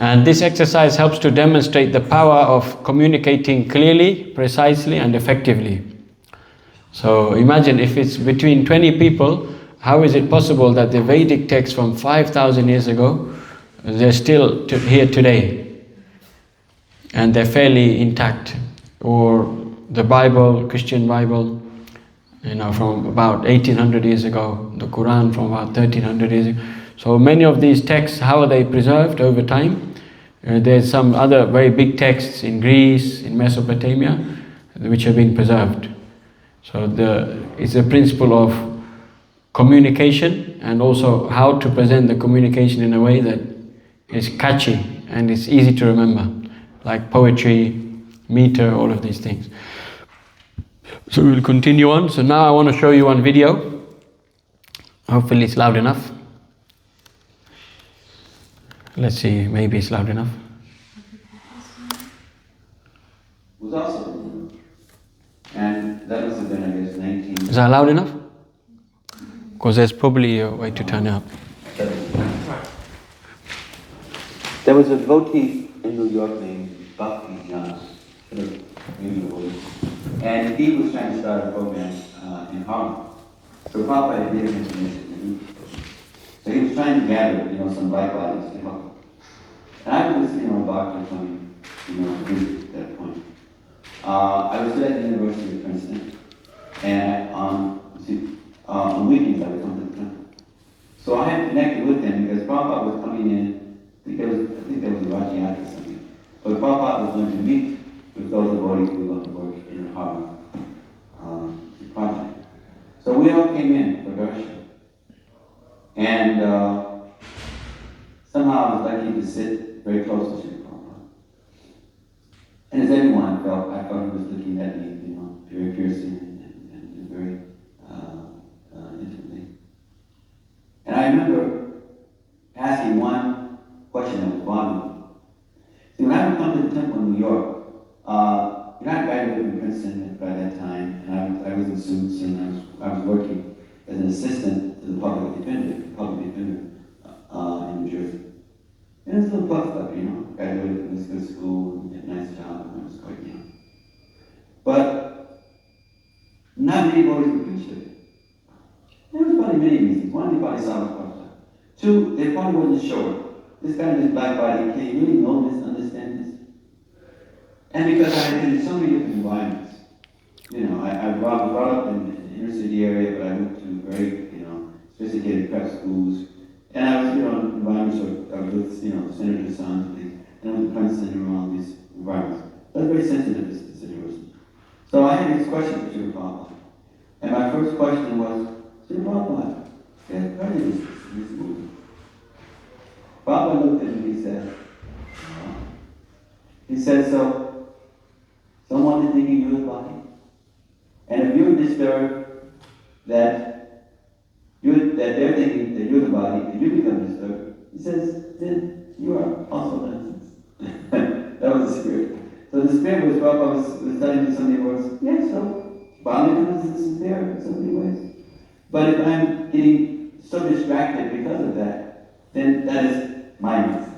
And this exercise helps to demonstrate the power of communicating clearly, precisely, and effectively. So imagine if it's between 20 people, how is it possible that the Vedic texts from 5,000 years ago, they're still here today, and they're fairly intact? Or the Bible, Christian Bible, from about 1800 years ago, the Quran from about 1300 years ago. So many of these texts, how are they preserved over time? There's some other very big texts in Greece, in Mesopotamia, which have been preserved. So it's a principle of communication, and also how to present the communication in a way that is catchy and it's easy to remember, like poetry, meter, all of these things. So we'll continue on. So now I want to show you one video. Hopefully it's loud enough. Let's see, maybe it's loud enough. Was also, and that must have been, I guess, 19. Is that loud enough? Because there's probably a way to turn it up. There was a devotee in New York named Bhakti Jnana, and he was trying to start a program in Harlem. So Prabhupada had given him permission. So he was trying to gather, some black bodies to help. And I was, Bhakti coming, to visit at that point. I was still at the University of Princeton, and on weekends I would come to the temple. So I had connected with him because Prabhupada was coming in, I think there was a Rajyat or something. But Prabhupada was going to meet with those devotees who were going to work in the Harlem project. So we all came in for darshan. And somehow I was lucky to sit very close to Srila Prabhupada. And as everyone felt, I felt he was looking at me, very fiercely and very intimately. And I remember asking one question that was bothering me. See, when I would come to the temple in New York, I graduated from Princeton by that time, and I was in suits, and I was working as an assistant to the public defender in New Jersey. And it was a little puffed up, graduated from this good school, had a nice job, and I was quite young. But not many boys would preach to me. There was probably many reasons. One, they probably saw it puffed up. Two, they probably wasn't sure. This guy in this black body, can he really know this, understand this? And because I had been in so many different environments. I was brought up in the inner city area, but I went to very, sophisticated prep schools. And I was, in environments where I was with, Senator Sons, and I went to Princeton and all these environments. I was very sensitive to this situation. So I had this question for Srila Prabhupada. And my first question was, Srila Prabhupada, there's prejudice in this movement. Prabhupada looked at me and he said, so someone is thinking you're the body. And if you're disturbed that they're thinking that you're the body, and you become disturbed, he says, then you are also nonsense. That was the spirit. So the spirit was Prabhupada was telling me so many words, so bodily consciousness is there in so many ways. But if I'm getting so distracted because of that, then that is my nonsense.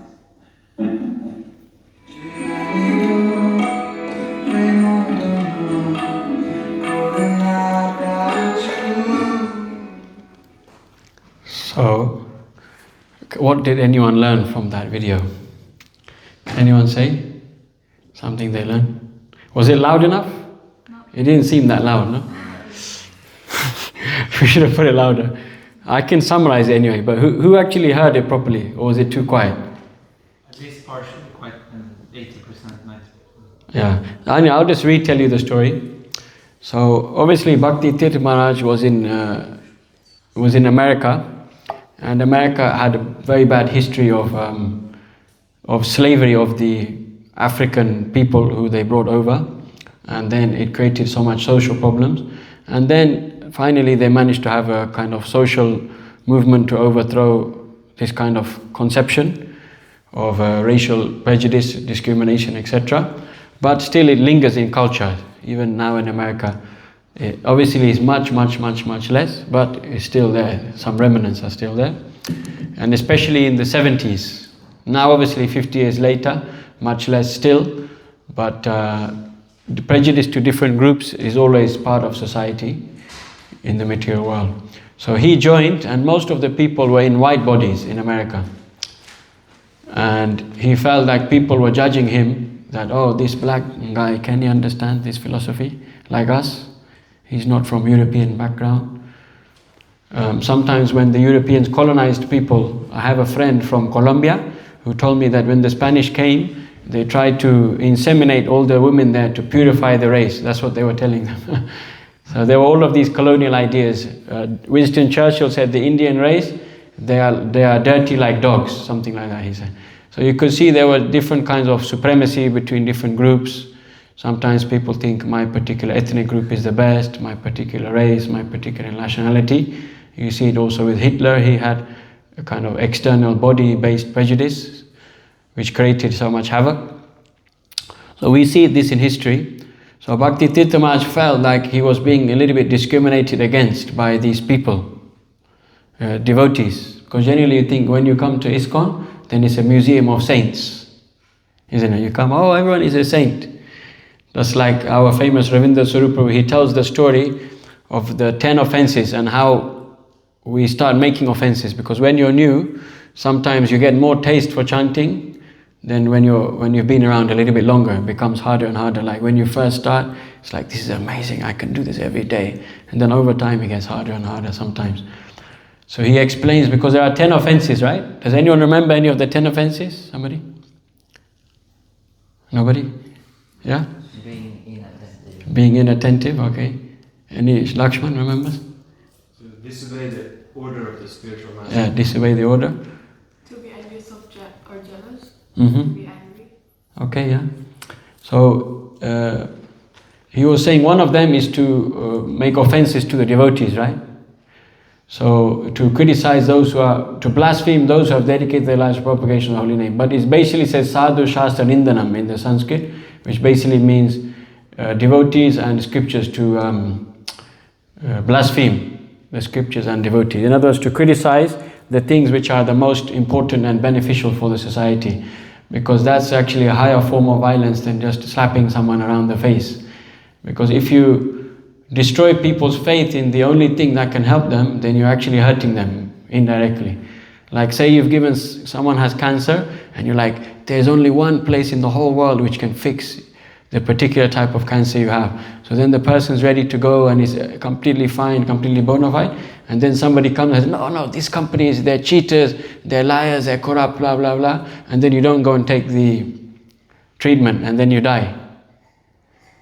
So, what did anyone learn from that video? Anyone say something they learned? Was it loud enough? No. It didn't seem that loud, no? We should have put it louder. I can summarize it anyway, but who actually heard it properly, or was it too quiet? At least partially, quite 80%, 90%. Yeah, I'll just retell you the story. So obviously Bhakti Tirtha Maharaj was in America, and America had a very bad history of slavery of the African people who they brought over, and then it created so much social problems, and then finally they managed to have a kind of social movement to overthrow this kind of conception of racial prejudice, discrimination, etc. But still it lingers in culture, even now in America. It obviously is much less, but it's still there. Some remnants are still there. And especially in the 70s, Now obviously 50 years later, much less still, but the prejudice to different groups is always part of society in the material world. So he joined, and most of the people were in white bodies in America. And he felt like people were judging him, that, oh, this black guy, can he understand this philosophy like us? He's not from European background. Sometimes when the Europeans colonized people, I have a friend from Colombia who told me that when the Spanish came, they tried to inseminate all the women there to purify the race. That's what they were telling them. So there were all of these colonial ideas. Winston Churchill said the Indian race, they are dirty like dogs, something like that he said. So you could see there were different kinds of supremacy between different groups. Sometimes people think my particular ethnic group is the best, my particular race, my particular nationality. You see it also with Hitler. He had a kind of external body-based prejudice which created so much havoc. So we see this in history. So Bhakti Tirtha Maharaj felt like he was being a little bit discriminated against by these people, devotees. Because generally you think when you come to ISKCON, then it's a museum of saints, isn't it? You come, oh, everyone is a saint. Just like our famous Ravindra Swarup, he tells the story of the 10 offenses and how we start making offenses. Because when you're new, sometimes you get more taste for chanting than when you've been around a little bit longer. It becomes harder and harder. Like when you first start, it's like, this is amazing, I can do this every day. And then over time it gets harder and harder sometimes. So he explains, because there are 10 offenses, right? Does anyone remember any of the 10 offenses? Somebody? Nobody? Yeah? Being inattentive. Being inattentive, okay. Any, Lakshman remembers? So disobey the order of the spiritual master. Yeah, disobey the order. To be envious of or jealous. Mm-hmm. To be angry. Okay, yeah. So, he was saying one of them is to make offenses to the devotees, right? So, to criticize those who are, to blaspheme those who have dedicated their lives to propagation of the holy name. But it basically says sadhu shastra nindanam in the Sanskrit, which basically means devotees and scriptures, to blaspheme the scriptures and devotees. In other words, to criticize the things which are the most important and beneficial for the society. Because that's actually a higher form of violence than just slapping someone around the face. Because if you destroy people's faith in the only thing that can help them, then you're actually hurting them indirectly. Like say you've given, someone has cancer, and you're like, there's only one place in the whole world which can fix the particular type of cancer you have. So then the person's ready to go and is completely fine, completely bona fide, and then somebody comes and says, no, these companies, they're cheaters, they're liars, they're corrupt, blah, blah, blah, and then you don't go and take the treatment, and then you die.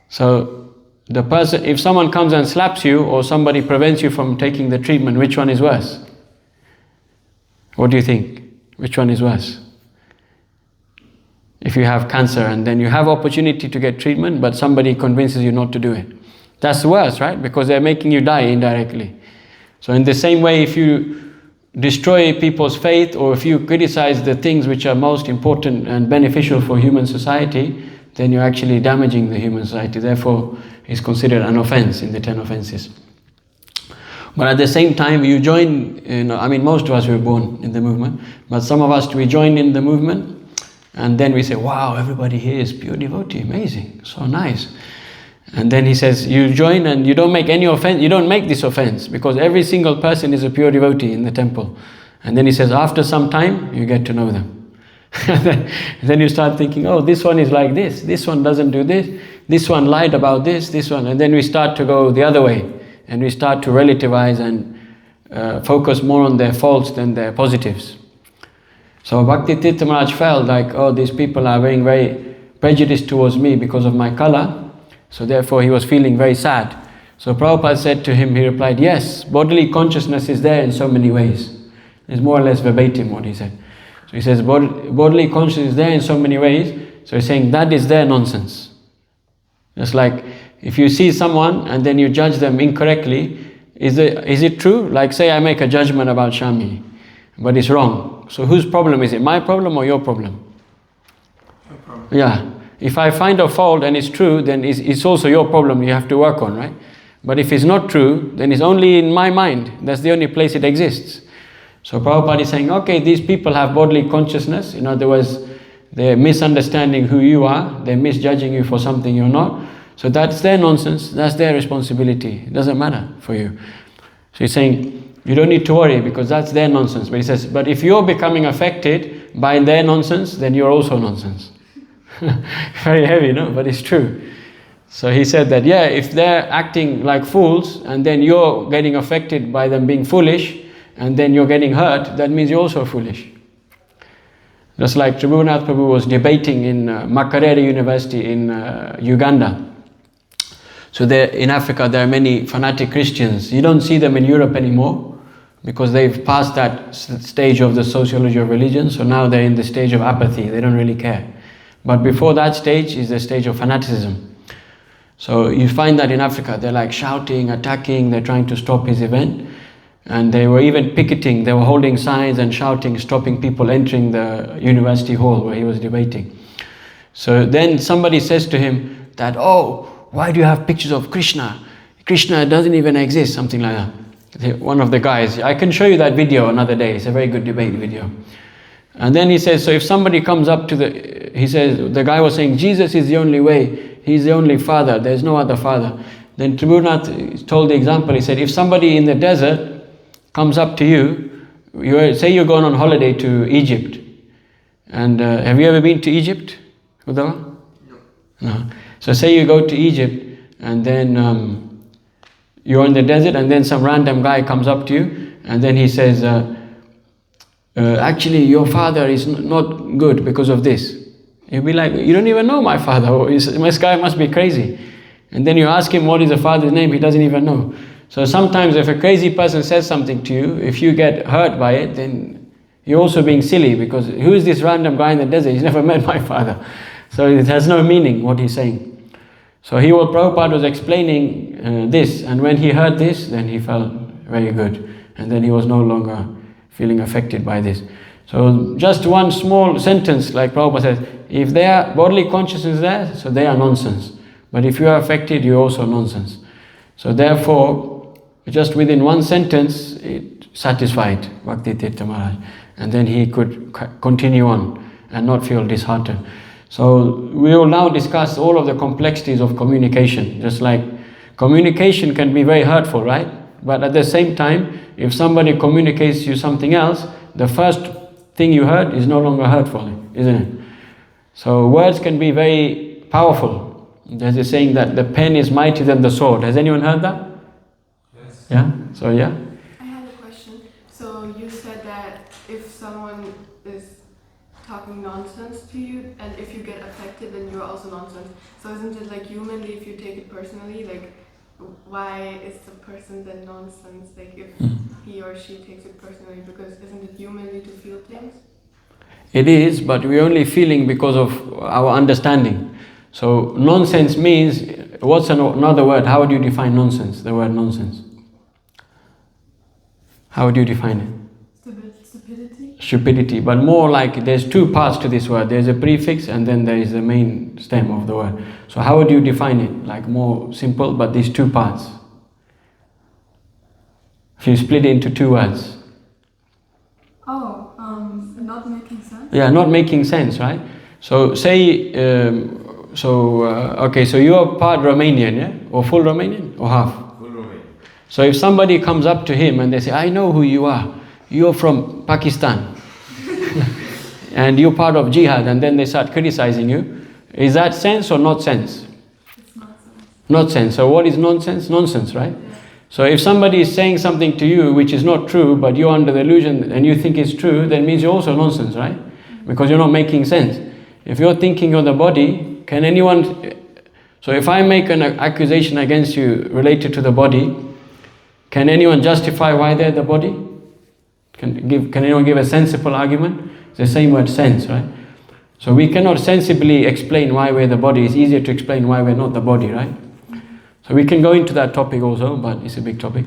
So the person, if someone comes and slaps you, or somebody prevents you from taking the treatment, which one is worse? What do you think? Which one is worse? If you have cancer and then you have opportunity to get treatment, but somebody convinces you not to do it. That's worse, right? Because they're making you die indirectly. So in the same way, if you destroy people's faith, or if you criticize the things which are most important and beneficial for human society, then you're actually damaging the human society. Therefore, it's considered an offense in the 10 offenses. But at the same time, you join, most of us were born in the movement, but some of us, we joined in the movement, and then we say, wow, everybody here is pure devotee, amazing, so nice. And then he says, you join and you don't make any offense, you don't make this offense, because every single person is a pure devotee in the temple. And then he says, after some time, you get to know them. Then you start thinking, oh, this one is like this one doesn't do this one lied about this one, and then we start to go the other way, and we start to relativize and focus more on their faults than their positives. So Bhakti Tirtha Maharaj felt like, oh, these people are being very prejudiced towards me because of my color, so therefore he was feeling very sad. So Prabhupada said to him, he replied, yes, bodily consciousness is there in so many ways. It's more or less verbatim what he said. So he says, bodily consciousness is there in so many ways, so he's saying that is their nonsense. Just like if you see someone and then you judge them incorrectly, is it true? Like say I make a judgment about Shami, but it's wrong. So whose problem is it? My problem or your problem? Your problem. Yeah. If I find a fault and it's true, then it's also your problem you have to work on, right? But if it's not true, then it's only in my mind. That's the only place it exists. So Prabhupada is saying, okay, these people have bodily consciousness. In other words, they're misunderstanding who you are. They're misjudging you for something you're not. So that's their nonsense. That's their responsibility. It doesn't matter for you. So he's saying, you don't need to worry because that's their nonsense. But he says, but if you're becoming affected by their nonsense, then you're also nonsense. Very heavy, no? But it's true. So he said that, yeah, if they're acting like fools and then you're getting affected by them being foolish and then you're getting hurt, that means you're also foolish. Just like Tribhunath Prabhu was debating in Makerere University in Uganda. So there, in Africa there are many fanatic Christians. You don't see them in Europe anymore because they've passed that stage of the sociology of religion. So now they're in the stage of apathy. They don't really care. But before that stage is the stage of fanaticism. So you find that in Africa, they're like shouting, attacking, they're trying to stop his event. And they were even picketing, they were holding signs and shouting, stopping people entering the university hall where he was debating. So then somebody says to him that, oh, why do you have pictures of Krishna? Krishna doesn't even exist, something like that. One of the guys, I can show you that video another day, it's a very good debate video. And then he says, so if somebody comes up to he says, the guy was saying, Jesus is the only way, he's the only father, there's no other father. Then Tribhunath told the example, he said, if somebody in the desert comes up to you, say you're going on holiday to Egypt, and have you ever been to Egypt, Uddhava? No. So say you go to Egypt, and then you're in the desert, and then some random guy comes up to you, and then he says, actually your father is not good because of this. You'll be like, you don't even know my father, this guy must be crazy. And then you ask him what is the father's name, he doesn't even know. So sometimes if a crazy person says something to you, if you get hurt by it, then you're also being silly because who is this random guy in the desert? He's never met my father. So it has no meaning what he's saying. So Prabhupada was explaining this, and when he heard this, then he felt very good. And then he was no longer feeling affected by this. So just one small sentence, like Prabhupada says, if their bodily consciousness is there, so they are nonsense. But if you are affected, you're also nonsense. So therefore, just within one sentence, it satisfied Bhakti Tirtha Maharaj. And then he could continue on and not feel disheartened. So we will now discuss all of the complexities of communication. Just like communication can be very hurtful, right? But at the same time, if somebody communicates you something else, the first thing you heard is no longer hurtful, isn't it? So words can be very powerful. There's a saying that the pen is mightier than the sword. Has anyone heard that? Yes. Yeah? So yeah? I have a question. So you said that if someone is talking nonsense to you, and if you get affected, then you're also nonsense. So isn't it like humanly, if you take it personally, like why is the person then nonsense? Like if he or she takes it personally, because isn't it humanly to feel things? It is, but we're only feeling because of our understanding. So nonsense means, what's another word? How would you define nonsense, the word nonsense? How would you define it? Stupidity? Stupidity, but more like there's two parts to this word. There's a prefix and then there is the main stem of the word. So how would you define it? Like more simple, but these two parts. If you split it into two words. Not making sense? Yeah, not making sense, right? So say, okay, so you are part Romanian, yeah? Or full Romanian? Or half? Full Romanian. So if somebody comes up to him and they say, I know who you are. You're from Pakistan. And you're part of jihad, and then they start criticizing you. Is that sense or not sense? It's nonsense. Not sense. So what is nonsense? Nonsense, right? Yeah. So if somebody is saying something to you which is not true, but you're under the illusion and you think it's true, that means you're also nonsense, right? Because you're not making sense. If you're thinking you're the body, can anyone... So if I make an accusation against you related to the body, can anyone justify why they're the body? Can anyone give a sensible argument? It's the same word, sense, right? So we cannot sensibly explain why we're the body. It's easier to explain why we're not the body, right? So we can go into that topic also, but it's a big topic.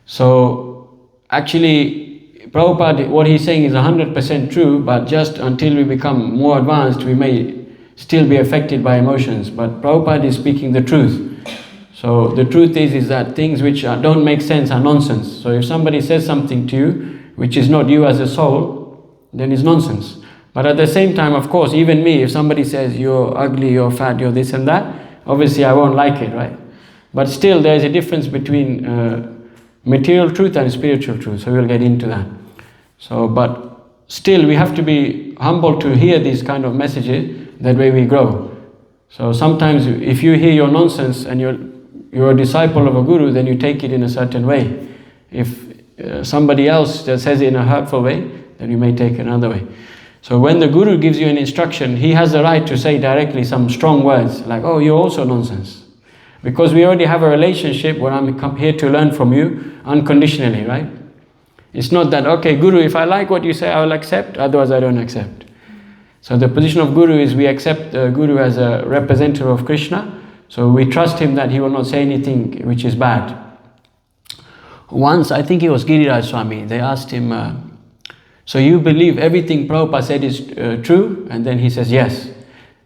So actually, Prabhupada, what he's saying is 100% true, but just until we become more advanced, we may still be affected by emotions. But Prabhupada is speaking the truth. So the truth is that things which don't make sense are nonsense. So if somebody says something to you, which is not you as a soul, then it's nonsense. But at the same time, of course, even me, if somebody says you're ugly, you're fat, you're this and that, obviously I won't like it, right? But still there is a difference between material truth and spiritual truth, so we'll get into that. So, but still we have to be humble to hear these kind of messages, that way we grow. So sometimes if you hear your nonsense and you're a disciple of a guru, then you take it in a certain way. If somebody else just says it in a hurtful way, then you may take it another way. So when the guru gives you an instruction, he has the right to say directly some strong words, like, oh, you're also nonsense. Because we already have a relationship where I'm here to learn from you unconditionally, right? It's not that, okay, guru, if I like what you say, I will accept, otherwise I don't accept. So the position of guru is we accept the guru as a representative of Krishna, so we trust him that he will not say anything which is bad. Once, I think it was Giriraj Swami, they asked him, so you believe everything Prabhupada said is true? And then he says, yes.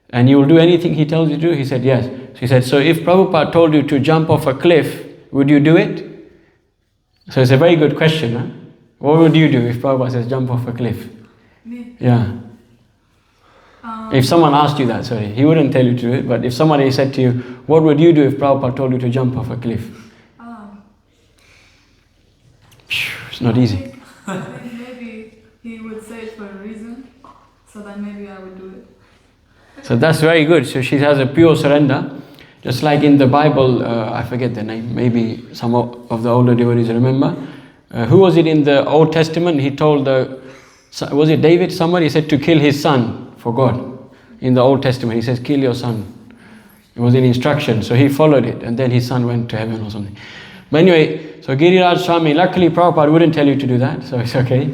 And you will do anything he tells you to do? He said, yes. So he said, so if Prabhupada told you to jump off a cliff, would you do it? So it's a very good question, huh? What would you do if Prabhupada says jump off a cliff? Me? Yeah. If someone asked you that, sorry, he wouldn't tell you to do it, but if somebody said to you, what would you do if Prabhupada told you to jump off a cliff? It's not easy. I think maybe he would say it for a reason, so then maybe I would do it. So that's very good. So she has a pure surrender. Just like in the Bible, I forget the name, maybe some of the older devotees remember. Who was it in the Old Testament? He told, was it David? Somebody said to kill his son for God. In the Old Testament, he says, kill your son. It was an instruction, so he followed it, and then his son went to heaven or something. But anyway, so Giriraj Swami, luckily Prabhupada wouldn't tell you to do that, so it's okay.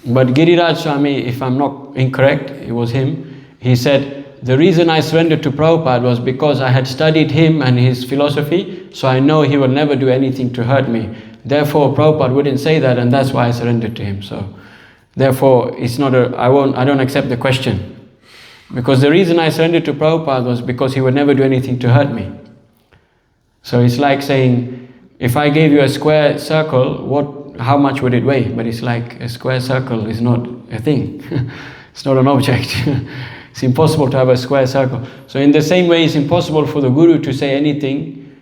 But Giriraj Swami, if I'm not incorrect, it was him, he said, the reason I surrendered to Prabhupada was because I had studied him and his philosophy, so I know he will never do anything to hurt me. Therefore, Prabhupada wouldn't say that, and that's why I surrendered to him. So, therefore, it's not I don't accept the question. Because the reason I surrendered to Prabhupada was because he would never do anything to hurt me. So it's like saying, if I gave you a square circle, how much would it weigh? But it's like a square circle is not a thing. It's not an object. It's impossible to have a square circle. So in the same way, it's impossible for the guru to say anything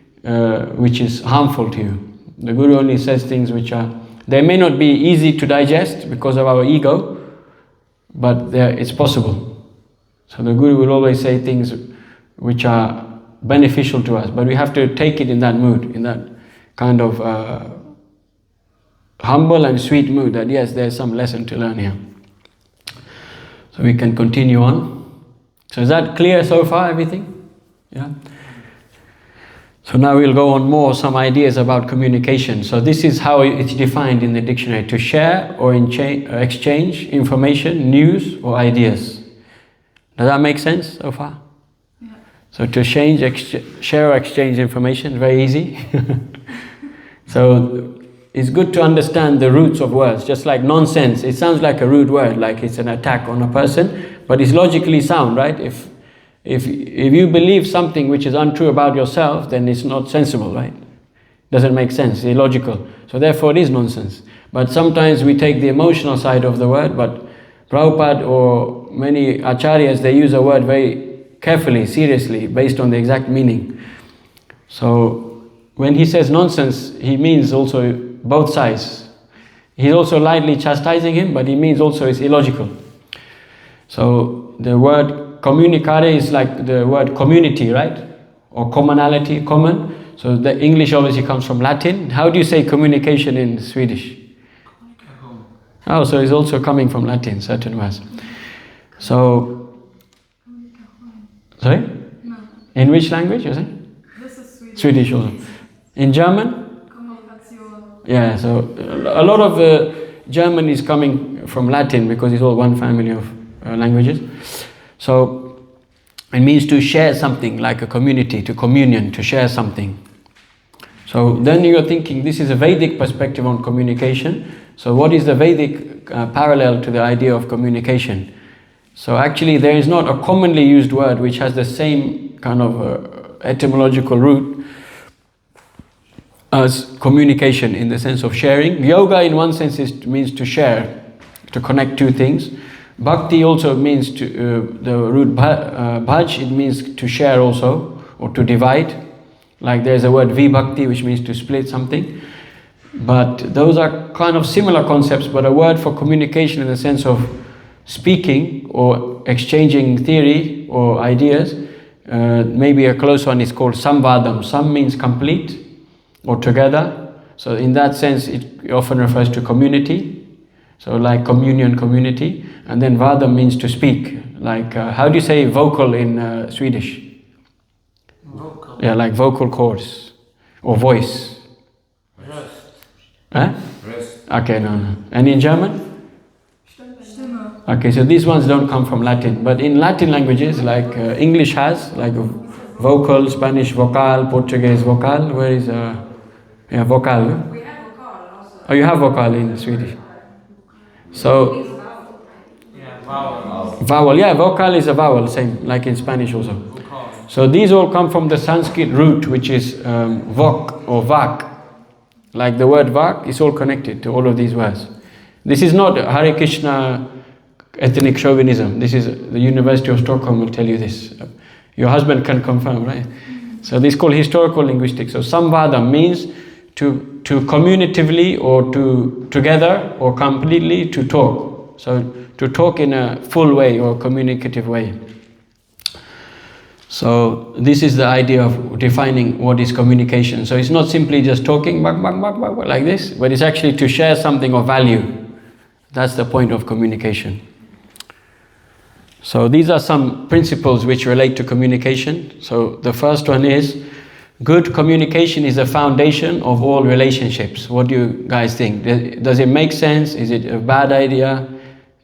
which is harmful to you. The guru only says things which they may not be easy to digest because of our ego, but it's possible. So the guru will always say things which are beneficial to us, but we have to take it in that mood, in that kind of humble and sweet mood that yes, there's some lesson to learn here. So we can continue on. So is that clear so far, everything? Yeah? So now we'll go on some ideas about communication. So this is how it's defined in the dictionary: to share or exchange information, news or ideas. Does that make sense so far? Yeah. So to share or exchange information, very easy. So it's good to understand the roots of words. Just like nonsense, it sounds like a rude word, like it's an attack on a person, but it's logically sound, right? If you believe something which is untrue about yourself, then it's not sensible, right? Doesn't make sense, it's illogical. So therefore it is nonsense. But sometimes we take the emotional side of the word, but Prabhupada or many acharyas, they use a word very carefully, seriously, based on the exact meaning. So when he says nonsense, he means also both sides. He's also lightly chastising him, but he means also it's illogical. So the word communicare is like the word community, right? Or commonality, common. So the English obviously comes from Latin. How do you say communication in Swedish? Oh, so it's also coming from Latin, certain words. So, sorry? No. In which language, you say? This is Swedish. Swedish also. In German? Kommunikation. Yeah, so a lot of German is coming from Latin because it's all one family of languages. So it means to share something, like a community, to communion, to share something. So then you're thinking, this is a Vedic perspective on communication. So what is the Vedic parallel to the idea of communication? So actually there is not a commonly used word which has the same kind of etymological root as communication in the sense of sharing. Yoga in one sense means to share, to connect two things. Bhakti also means to, the root bhaj, it means to share also, or to divide. Like there's a word vibhakti which means to split something. But those are kind of similar concepts, but a word for communication in the sense of speaking or exchanging theory or ideas, maybe a close one is called samvadam. Sam means complete or together. So in that sense, it often refers to community. So like communion, community. And then vadam means to speak. Like, how do you say vocal in Swedish? Vocal. Yeah, like vocal cords or voice. Röst. Huh? Rest. Okay, no. And in German? Stimme. Okay, so these ones don't come from Latin. But in Latin languages, like English has, like vocal, Spanish vocal, Portuguese vocal. Where is yeah, vocal? We have vocal also. Oh, you have vocal in Swedish. So Yeah, vowel. vowel, yeah, vocal is a vowel, same like in Spanish also. Vocal. So these all come from the Sanskrit root, which is vok or vak. Like the word vak is all connected to all of these words. This is not Hare Krishna ethnic chauvinism. This is the University of Stockholm will tell you this. Your husband can confirm, right? So this is called historical linguistics. So samvada means to communitively or to together or completely to talk. So to talk in a full way or communicative way. So this is the idea of defining what is communication. So it's not simply just talking like this, but it's actually to share something of value. That's the point of communication. So these are some principles which relate to communication. So the first one is, good communication is a foundation of all relationships. What do you guys think? Does it make sense? Is it a bad idea?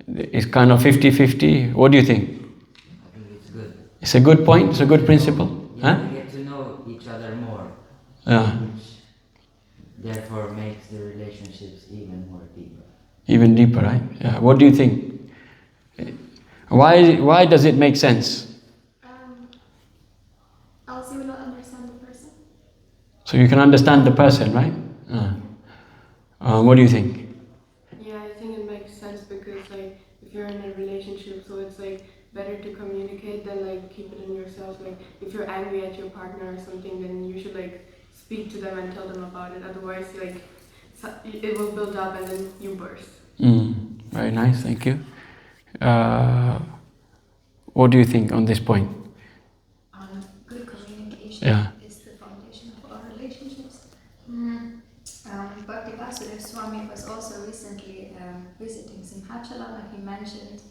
It's kind of 50-50. What do you think? I think it's good. It's a good point? It's a good principle? Yeah, Huh? we get to know each other more, Yeah. which therefore makes the relationships even more deeper. Even deeper, right? Yeah. What do you think? Why does it make sense? Else you will not understand the person. So you can understand the person, right? What do you think? Yeah, I think it makes sense because like if you're in a relationship, so it's like better to communicate than like keep it in yourself. Like if you're angry at your partner or something, then you should like speak to them and tell them about it. Otherwise, like it will build up and then you burst. Very nice, thank you. What do you think on this point? Good communication Yeah. is the foundation of our relationships. Bhakti Vasudev Swami was also recently visiting Simhachalam, and he mentioned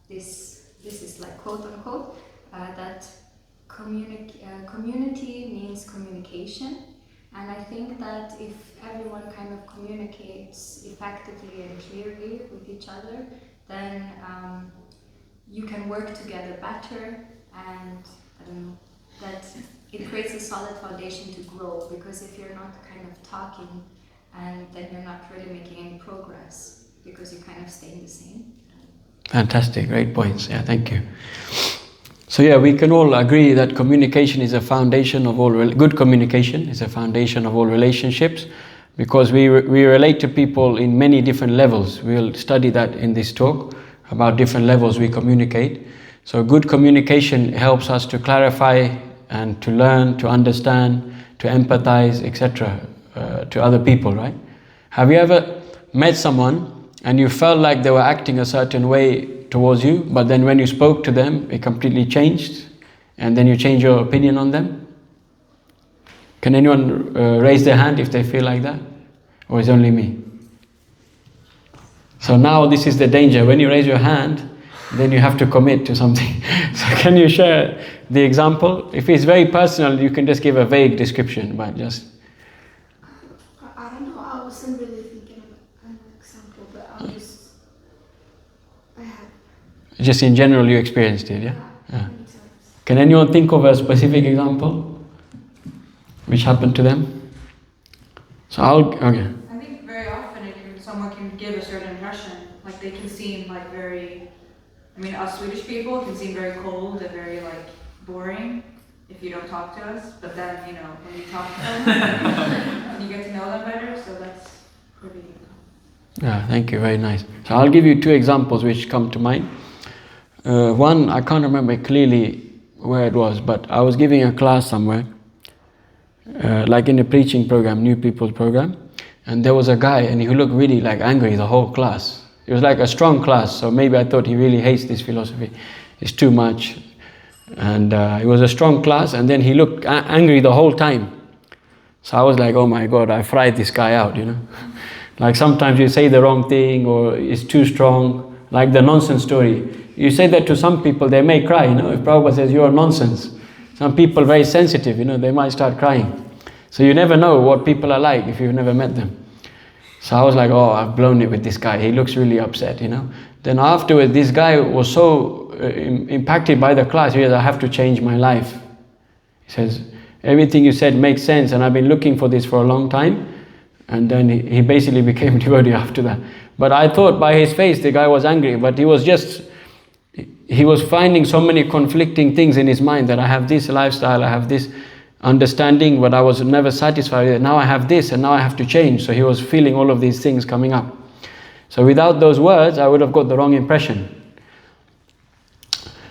this is like quote unquote that community means communication. And I think that if everyone kind of communicates effectively and clearly with each other, then you can work together better, and I don't know, that it creates a solid foundation to grow, because if you're not kind of talking, and then you're not really making any progress because you're kind of staying the same. Fantastic, great points. Yeah, thank you. So yeah, we can all agree that communication is a foundation of all, good communication is a foundation of all relationships, because we relate to people in many different levels. We'll study that in this talk, about different levels we communicate. So good communication helps us to clarify and to learn, to understand, to empathize, etc. To other people, right? Have you ever met someone and you felt like they were acting a certain way towards you, but then when you spoke to them, it completely changed, and then you change your opinion on them? Can anyone raise their hand if they feel like that? Or is it only me? So now this is the danger. When you raise your hand, then you have to commit to something. So can you share the example? If it's very personal, you can just give a vague description, but just... I don't know, I wasn't really thinking of an example, but I have. Just in general you experienced it, yeah? Yeah. Many times. Can anyone think of a specific example which happened to them? So okay. I think very often someone can give a certain impression, like they can seem like very, I mean us Swedish people can seem very cold and very like boring, if you don't talk to us, but then, when you talk to them, and you get to know them better, so that's pretty. Yeah, thank you, very nice. So I'll give you two examples which come to mind. One, I can't remember clearly where it was, but I was giving a class somewhere, like in a preaching program, new people's program, and there was a guy and he looked really like angry the whole class. It was like a strong class, so maybe I thought he really hates this philosophy, it's too much. And it was a strong class, and then he looked angry the whole time. So I was like, oh my God, I fried this guy out, Like sometimes you say the wrong thing, or it's too strong, like the nonsense story. You say that to some people, they may cry, if Prabhupada says you're nonsense. Some people very sensitive, they might start crying. So you never know what people are like if you've never met them. So I was like, oh, I've blown it with this guy. He looks really upset, Then afterwards, this guy was so impacted by the class, he said, I have to change my life. He says, everything you said makes sense, and I've been looking for this for a long time. And then he basically became a devotee after that. But I thought by his face the guy was angry, but he was finding so many conflicting things in his mind, that I have this lifestyle, I have this understanding, but I was never satisfied with it. Now I have this, and now I have to change. So he was feeling all of these things coming up. So without those words, I would have got the wrong impression.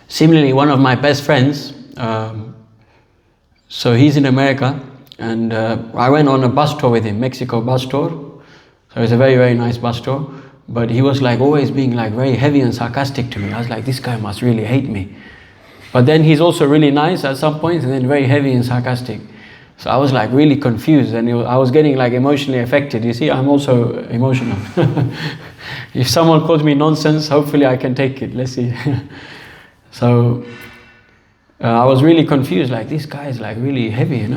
Similarly, one of my best friends, so he's in America, and I went on a bus tour with him, Mexico bus tour. So it's a very, very nice bus tour. But he was like always being like very heavy and sarcastic to me. I was like, this guy must really hate me. But then he's also really nice at some points, and then very heavy and sarcastic. So I was like really confused, and I was getting like emotionally affected. You see, I'm also emotional. If someone calls me nonsense, hopefully I can take it. Let's see. So I was really confused, like this guy is like really heavy,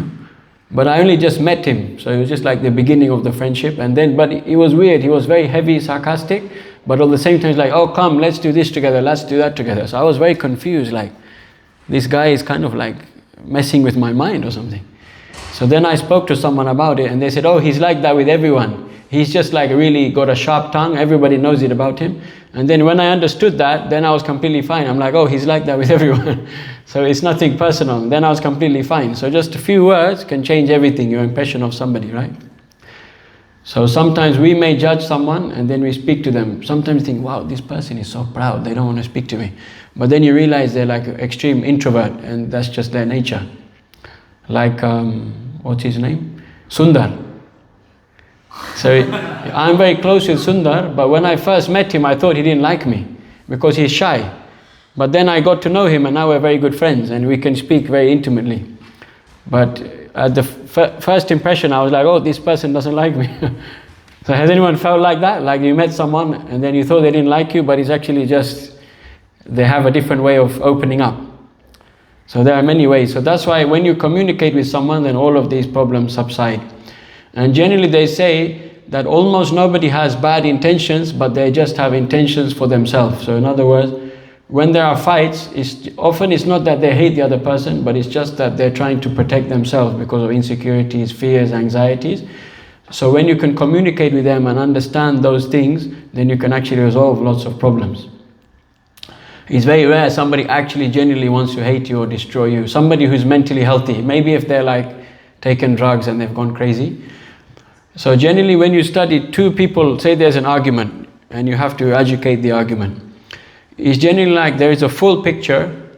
But I only just met him, so it was just like the beginning of the friendship. And then, but it was weird. He was very heavy, sarcastic, but at the same time, he's like, "Oh, come, let's do this together. Let's do that together." So I was very confused. Like, this guy is kind of like messing with my mind or something. So then I spoke to someone about it, and they said, "Oh, he's like that with everyone. He's just like really got a sharp tongue. Everybody knows it about him." And then when I understood that, then I was completely fine. I'm like, "Oh, he's like that with everyone." So it's nothing personal. Then I was completely fine. So just a few words can change everything, your impression of somebody, right? So sometimes we may judge someone and then we speak to them. Sometimes think, wow, this person is so proud, they don't want to speak to me. But then you realize they're like an extreme introvert, and that's just their nature. Like, what's his name? Sundar. So I'm very close with Sundar, but when I first met him, I thought he didn't like me because he's shy. But then I got to know him, and now we're very good friends, and we can speak very intimately. But at the first impression, I was like, oh, this person doesn't like me. So has anyone felt like that? Like you met someone, and then you thought they didn't like you, but it's actually just, they have a different way of opening up. So there are many ways. So that's why when you communicate with someone, then all of these problems subside. And generally they say that almost nobody has bad intentions, but they just have intentions for themselves. So in other words, when there are fights, it's not that they hate the other person, but it's just that they're trying to protect themselves because of insecurities, fears, anxieties. So when you can communicate with them and understand those things, then you can actually resolve lots of problems. It's very rare somebody actually genuinely wants to hate you or destroy you. Somebody who's mentally healthy, maybe if they're like taken drugs and they've gone crazy. So generally when you study two people, say there's an argument and you have to educate the argument. It's generally like there is a full picture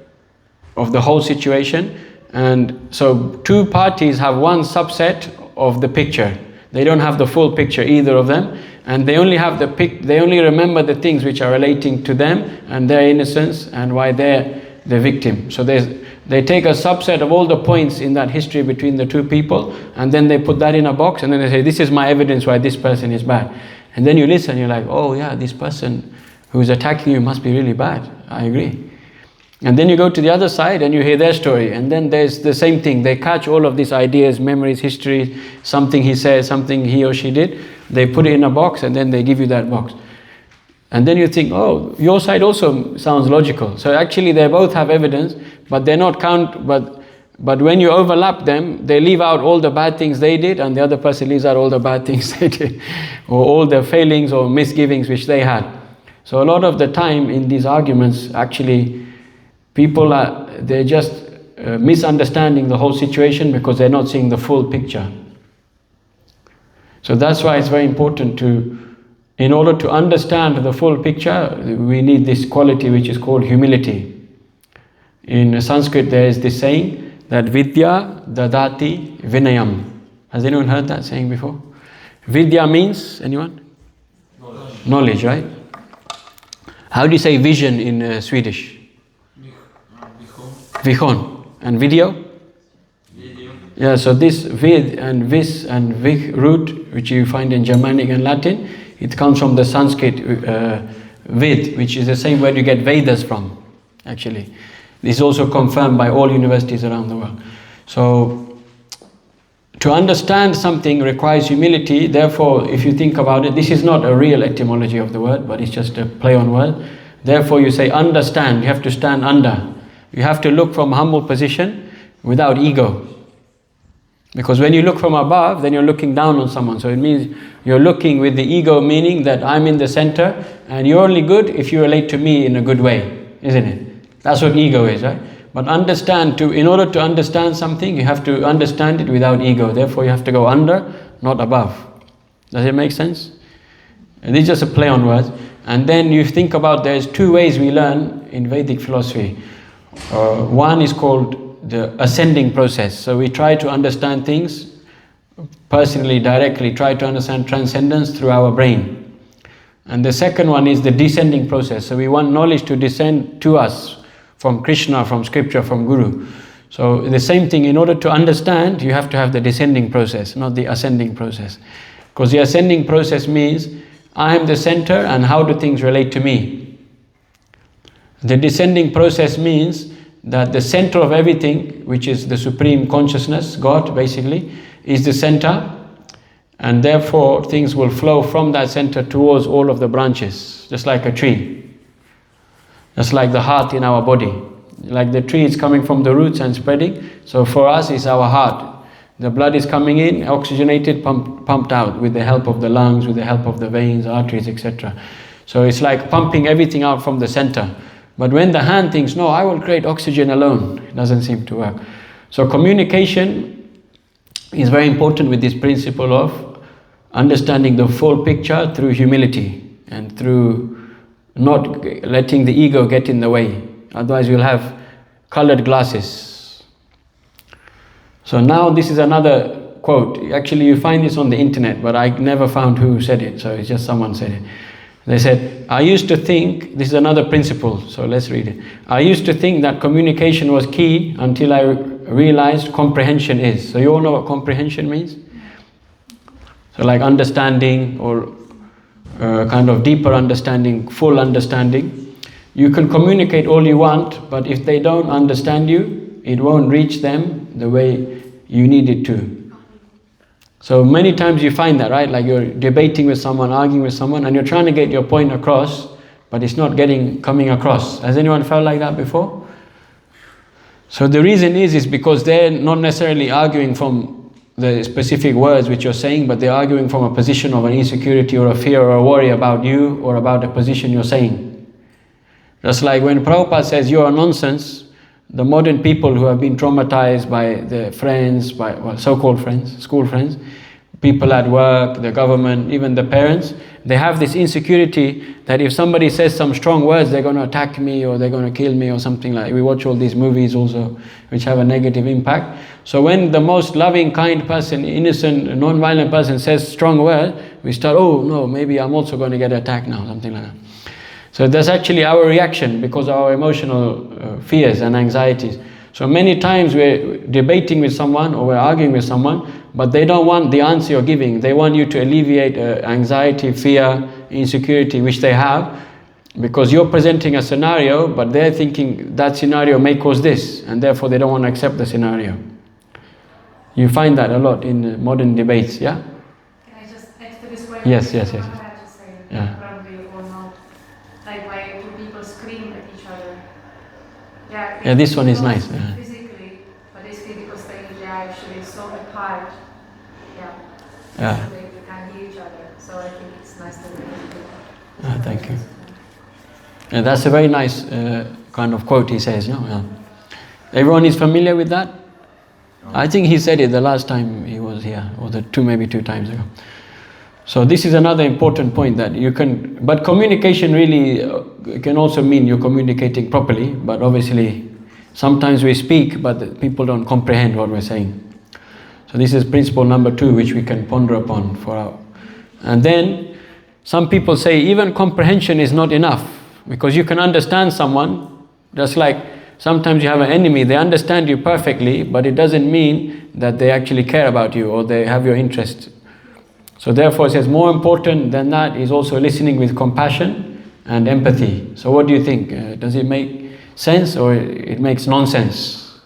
of the whole situation, and so two parties have one subset of the picture. They don't have the full picture, either of them, and they only have they only remember the things which are relating to them and their innocence and why they're the victim. So they take a subset of all the points in that history between the two people, and then they put that in a box, and then they say, this is my evidence why this person is bad. And then you listen, you're like, oh yeah, this person who's attacking you must be really bad. I agree. And then you go to the other side and you hear their story, and then there's the same thing. They catch all of these ideas, memories, history, something he said, something he or she did. They put it in a box, and then they give you that box. And then you think, oh, your side also sounds logical. So actually they both have evidence, but they're not but when you overlap them, they leave out all the bad things they did, and the other person leaves out all the bad things they did, or all the failings or misgivings which they had. So a lot of the time in these arguments, actually, people they're just misunderstanding the whole situation because they're not seeing the full picture. So that's why it's very important in order to understand the full picture, we need this quality which is called humility. In Sanskrit there is this saying that Vidya dadati vinayam. Has anyone heard that saying before? Vidya means, anyone? Knowledge, right? How do you say vision in Swedish? Vision. And video? Yeah, so this vid and vis and vich root, which you find in Germanic and Latin, it comes from the Sanskrit vid, which is the same word you get Vedas from, actually. This is also confirmed by all universities around the world. So, to understand something requires humility. Therefore, if you think about it, this is not a real etymology of the word, but it's just a play on word. Therefore, you say understand, you have to stand under. You have to look from humble position without ego. Because when you look from above, then you're looking down on someone. So it means you're looking with the ego, meaning that I'm in the center and you're only good if you relate to me in a good way, isn't it? That's what ego is, right? But in order to understand something, you have to understand it without ego. Therefore, you have to go under, not above. Does it make sense? And this is just a play on words. And then you think about there's two ways we learn in Vedic philosophy. One is called the ascending process. So we try to understand things personally, directly, try to understand transcendence through our brain. And the second one is the descending process. So we want knowledge to descend to us from Krishna, from scripture, from Guru. So the same thing, in order to understand, you have to have the descending process, not the ascending process. Because the ascending process means I am the center and how do things relate to me. The descending process means that the center of everything, which is the supreme consciousness, God basically, is the center, and therefore things will flow from that center towards all of the branches, just like a tree. Just like the heart in our body. Like the tree is coming from the roots and spreading, so for us it's our heart. The blood is coming in, oxygenated, pumped out with the help of the lungs, with the help of the veins, arteries, etc. So it's like pumping everything out from the center. But when the hand thinks, no, I will create oxygen alone, it doesn't seem to work. So communication is very important with this principle of understanding the full picture through humility and through not letting the ego get in the way. Otherwise you'll have colored glasses. So now this is another quote. Actually you find this on the internet, but I never found who said it, so it's just someone said it. They said, I used to think, this is another principle, so let's read it. I used to think that communication was key until I realized comprehension is. So you all know what comprehension means? So like understanding or kind of deeper understanding, full understanding. You can communicate all you want, but if they don't understand you, it won't reach them the way you need it to. So many times you find that, right? Like you're debating with someone, arguing with someone, and you're trying to get your point across, but it's not coming across. Has anyone felt like that before? So the reason is because they're not necessarily arguing from the specific words which you're saying, but they're arguing from a position of an insecurity or a fear or a worry about you or about the position you're saying. Just like when Prabhupada says you're a nonsense, the modern people who have been traumatized by their friends, by so-called friends, school friends, people at work, the government, even the parents, they have this insecurity that if somebody says some strong words, they're going to attack me or they're going to kill me or something like that. We watch all these movies also which have a negative impact. So when the most loving, kind person, innocent, non-violent person says strong words, we start, oh no, maybe I'm also going to get attacked now, something like that. So that's actually our reaction because of our emotional fears and anxieties. So many times we're debating with someone or we're arguing with someone, but they don't want the answer you're giving. They want you to alleviate anxiety, fear, insecurity which they have, because you're presenting a scenario, but they're thinking that scenario may cause this, and therefore they don't want to accept the scenario. You find that a lot in modern debates, yeah? Can I just add to this point? Yes. I have to say, Yeah. probably you all know, like why do people scream at each other? Yeah, this one is not nice. Yeah. Physically, but basically because they are actually so apart. Yeah. So they can't hear each other. So I think it's nice that we Thank you. Yeah, that's a very nice kind of quote he says, no? Yeah. Everyone is familiar with that? I think he said it the last time he was here, or maybe two times ago. So this is another important point that you can, but communication really can also mean you're communicating properly, but obviously sometimes we speak, but people don't comprehend what we're saying. So this is principle number 2, which we can ponder upon and then some people say even comprehension is not enough, because you can understand someone, just like sometimes you have an enemy, they understand you perfectly, but it doesn't mean that they actually care about you or they have your interest. So therefore it says more important than that is also listening with compassion and empathy. So what do you think? Does it make sense or it makes nonsense?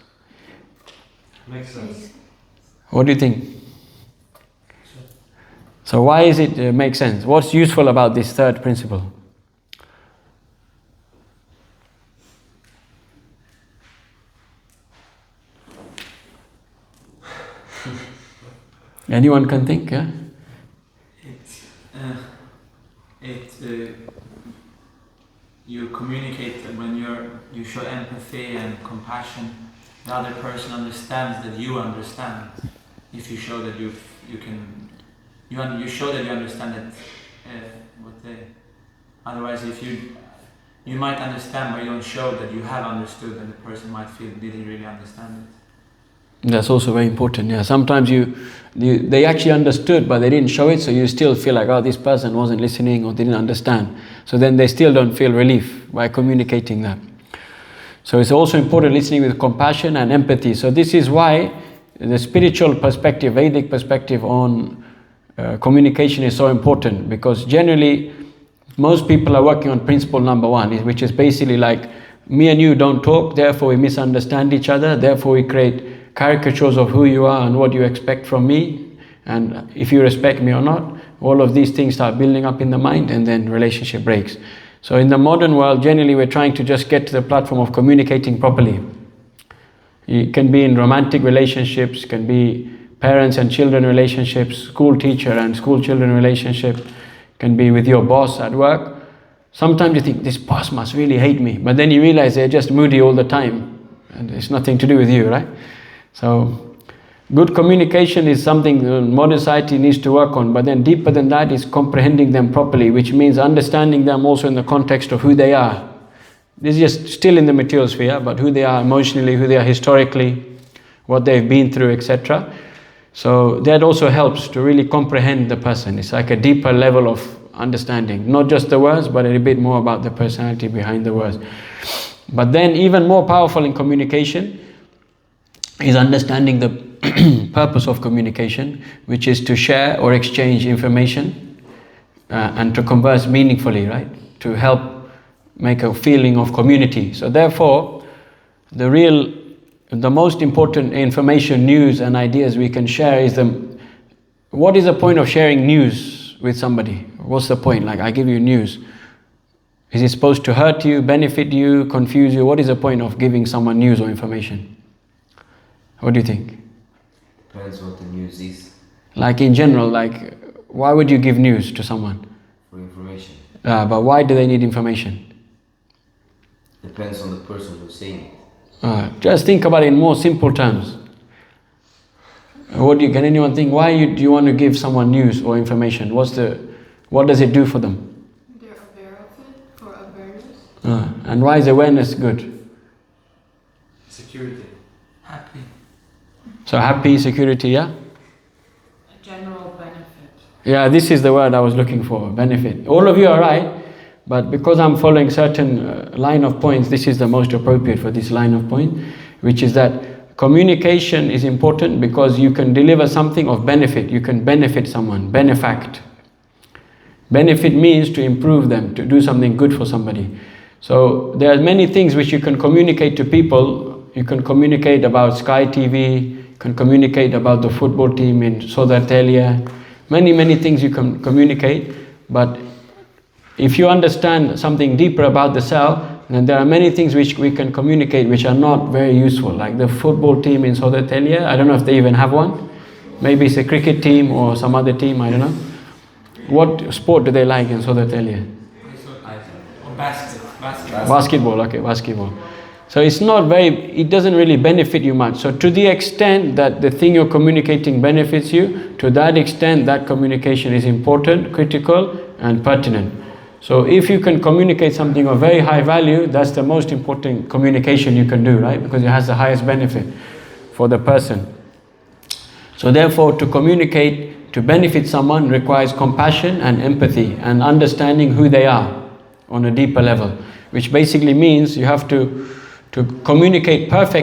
Makes sense. What do you think? So why is it make sense? What's useful about this third principle? Anyone can think, yeah? You communicate when you show empathy and compassion. The other person understands that you understand. If you show that you show that you understand it. Otherwise, if you might understand, but you don't show that you have understood, and the person might feel did he really understand it. That's also very important. Yeah, sometimes they actually understood, but they didn't show it, so you still feel like, oh, this person wasn't listening or didn't understand. So then they still don't feel relief by communicating that. So it's also important listening with compassion and empathy. So this is why the spiritual perspective, Vedic perspective on communication is so important, because generally most people are working on principle number 1, which is basically like me and you don't talk, therefore we misunderstand each other, therefore we create caricatures of who you are and what you expect from me, and if you respect me or not. All of these things start building up in the mind, and then relationship breaks. So in the modern world, generally we're trying to just get to the platform of communicating properly. It can be in romantic relationships, can be parents and children relationships, school teacher and school children relationship, can be with your boss at work. Sometimes you think, this boss must really hate me, but then you realize they're just moody all the time, and it's nothing to do with you, right? So good communication is something modern society needs to work on, but then deeper than that is comprehending them properly, which means understanding them also in the context of who they are. This is just still in the material sphere, but who they are emotionally, who they are historically, what they've been through, etc. So that also helps to really comprehend the person. It's like a deeper level of understanding, not just the words, but a bit more about the personality behind the words. But then even more powerful in communication is understanding the purpose of communication, which is to share or exchange information and to converse meaningfully, right? To help make a feeling of community. So therefore, the most important information, news and ideas we can share is what is the point of sharing news with somebody? What's the point? Like, I give you news. Is it supposed to hurt you, benefit you, confuse you? What is the point of giving someone news or information? What do you think? Depends what the news is. Like in general, like why would you give news to someone? For information. But why do they need information? Depends on the person who's saying it. Just think about it in more simple terms. Can anyone think, why do you want to give someone news or information? What does it do for them? They're aware of it, for awareness. And why is awareness good? Security. Happy. So happy, security, yeah? A general benefit. Yeah, this is the word I was looking for, benefit. All of you are right, but because I'm following certain line of points, this is the most appropriate for this line of point, which is that communication is important because you can deliver something of benefit. You can benefit someone, benefact. Benefit means to improve them, to do something good for somebody. So there are many things which you can communicate to people. You can communicate about Sky TV, you can communicate about the football team in Södertälje. Many things you can communicate, but if you understand something deeper about the self, then there are many things which we can communicate which are not very useful, like the football team in Södertälje. I don't know if they even have one. Maybe it's a cricket team or some other team, I don't know. What sport do they like in Södertälje? Basketball. Basketball, okay, basketball. So it doesn't really benefit you much. So to the extent that the thing you're communicating benefits you, to that extent that communication is important, critical and pertinent. So if you can communicate something of very high value, that's the most important communication you can do, right? Because it has the highest benefit for the person. So therefore, to communicate, to benefit someone requires compassion and empathy and understanding who they are on a deeper level, which basically means you have to communicate perfectly